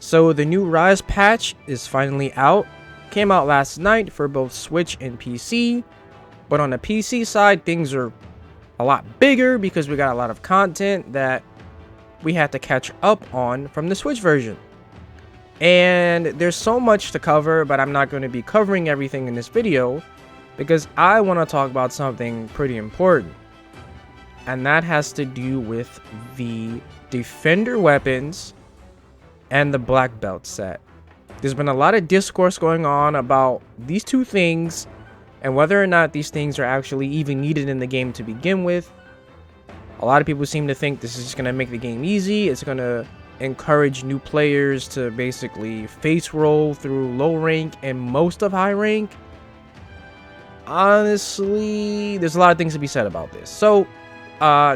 So the new Rise patch is finally out. Came out last night for both Switch and PC. But on the PC side, things are a lot bigger because we got a lot of content that we had to catch up on from the Switch version. And there's so much to cover, but I'm not going to be covering everything in this video because I want to talk about something pretty important. And that has to do with the Defender weapons and the Black Belt set. There's been a lot of discourse going on about these two things and whether or not these things are actually even needed in the game to begin with. A lot of people seem to think this is just going to make the game easy. It's going to encourage new players to basically face roll through low rank and most of high rank. Honestly, there's a lot of things to be said about this. So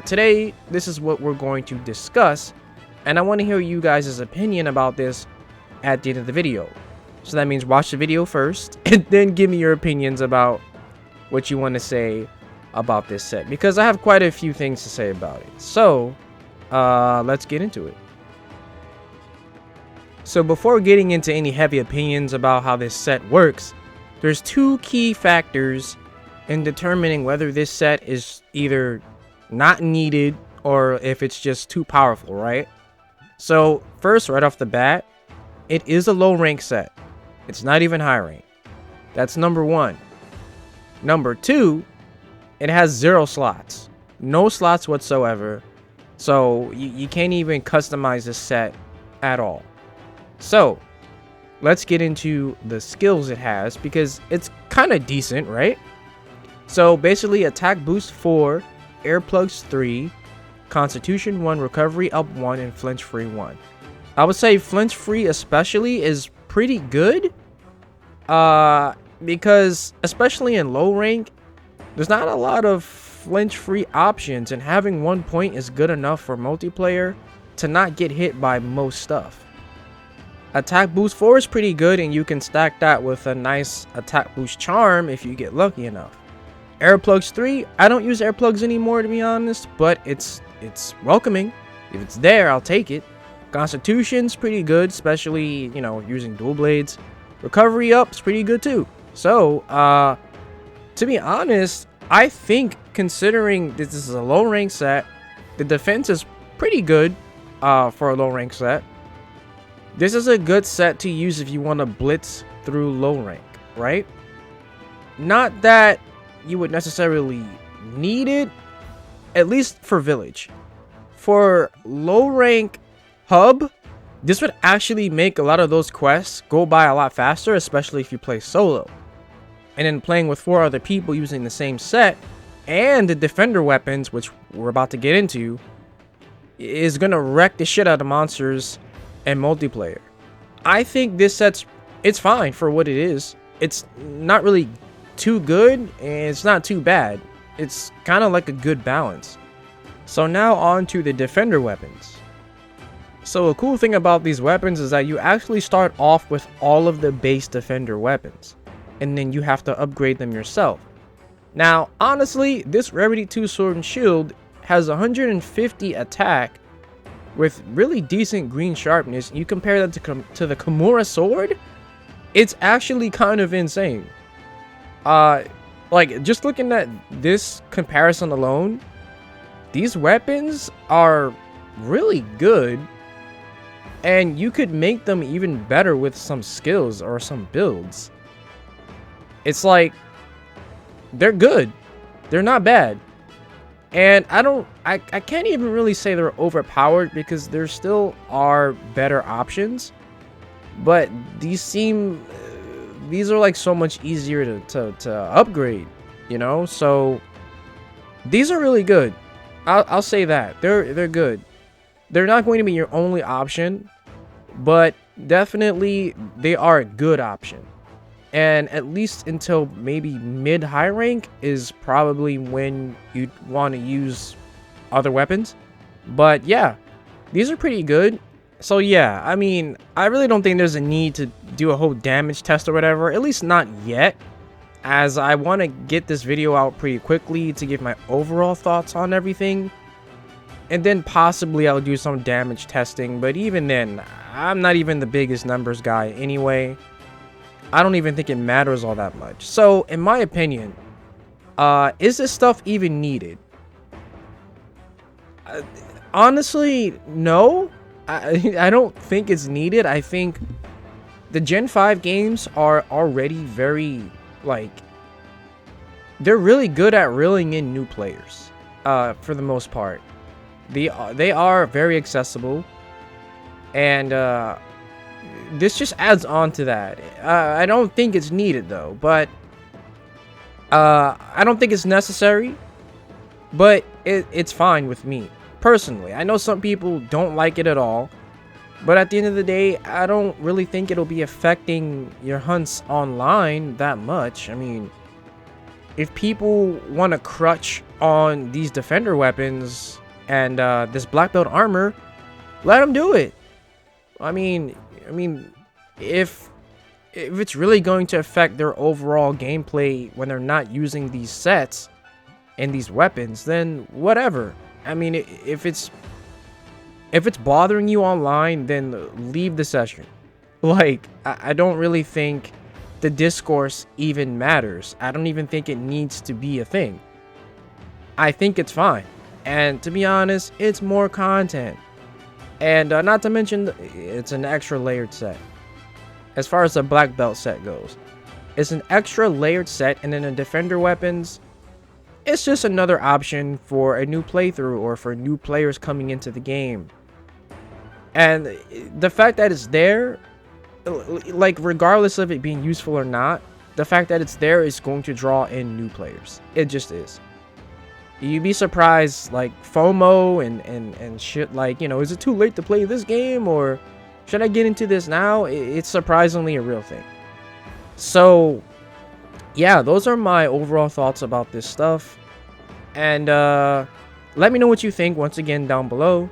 today, this is what we're going to discuss, and I want to hear you guys' opinion about this at the end of the video. So that means watch the video first and then give me your opinions about what you want to say about this set, because I have quite a few things to say about it. So let's get into it. So before getting into any heavy opinions about how this set works, there's two key factors in determining whether this set is either not needed or if it's just too powerful, right? So first, right off the bat, it is a low rank set. It's not even high rank. That's number one. Number two, it has 0 slots. No slots whatsoever. So you can't even customize this set at all. So let's get into the skills it has, because it's kind of decent, right? So basically, attack boost 4, air plugs 3, constitution 1, recovery up 1, and flinch free 1. I would say flinch free especially is pretty good, because especially in low rank, there's not a lot of flinch free options, and having 1 point is good enough for multiplayer to not get hit by most stuff. Attack boost 4 is pretty good, and you can stack that with a nice attack boost charm if you get lucky enough. Air plugs 3, I don't use air plugs anymore, to be honest, but it's welcoming. If it's there, I'll take it. Constitution's pretty good, especially, you know, using dual blades. Recovery up's pretty good too. So to be honest, I think considering this is a low rank set, the defense is pretty good for a low rank set. This is a good set to use if you want to blitz through low rank, right? Not that you would necessarily need it, at least for village. For low rank hub, this would actually make a lot of those quests go by a lot faster, especially if you play solo. And then playing with 4 other people using the same set and the defender weapons, which we're about to get into, is gonna wreck the shit out of monsters and multiplayer. I think this it's fine for what it is. It's not really too good and it's not too bad. It's kind of like a good balance. So now on to the defender weapons. So a cool thing about these weapons is that you actually start off with all of the base defender weapons, and then you have to upgrade them yourself. Now honestly, this Rarity 2 Sword and Shield has 150 attack with really decent green sharpness. You compare that to the Kimura sword, it's actually kind of insane. Like, just looking at this comparison alone, these weapons are really good, and you could make them even better with some skills or some builds. It's like, they're good, they're not bad. And I can't even really say they're overpowered, because there still are better options, but these are like so much easier to upgrade, you know? So these are really good. I'll say that they're good. They're not going to be your only option, but definitely they are a good option. And at least until maybe mid-high rank is probably when you'd want to use other weapons. But yeah, these are pretty good. So yeah, I mean, I really don't think there's a need to do a whole damage test or whatever, at least not yet, as I want to get this video out pretty quickly to give my overall thoughts on everything. And then possibly I'll do some damage testing, but even then, I'm not even the biggest numbers guy anyway. I don't even think it matters all that much. So, in my opinion, is this stuff even needed? Honestly, no. I don't think it's needed. I think the Gen 5 games are already very, like, they're really good at reeling in new players, for the most part. They are very accessible, and this just adds on to that. I don't think it's needed, though, but I don't think it's necessary, but it's fine with me. Personally, I know some people don't like it at all, but at the end of the day, I don't really think it'll be affecting your hunts online that much. I mean, if people want to crutch on these defender weapons and this black belt armor, let them do it. I mean, if it's really going to affect their overall gameplay when they're not using these sets and these weapons, then whatever. I mean, if it's bothering you online, then leave the session. Like, I don't really think the discourse even matters. I don't even think it needs to be a thing. I think it's fine. And to be honest, it's more content. And not to mention, it's an extra layered set. As far as the black belt set goes, it's an extra layered set, and then the defender weapons, it's just another option for a new playthrough or for new players coming into the game. And the fact that it's there, like, regardless of it being useful or not, the fact that it's there is going to draw in new players. It just is. You'd be surprised, like, FOMO and shit, like, you know, is it too late to play this game, or should I get into this now? It's surprisingly a real thing. So yeah, those are my overall thoughts about this stuff. And let me know what you think once again down below.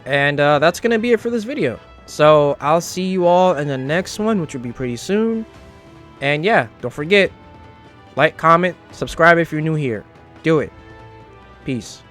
And that's gonna be it for this video. So I'll see you all in the next one, which will be pretty soon. And yeah, don't forget, like, comment, subscribe if you're new here. Do it. Peace.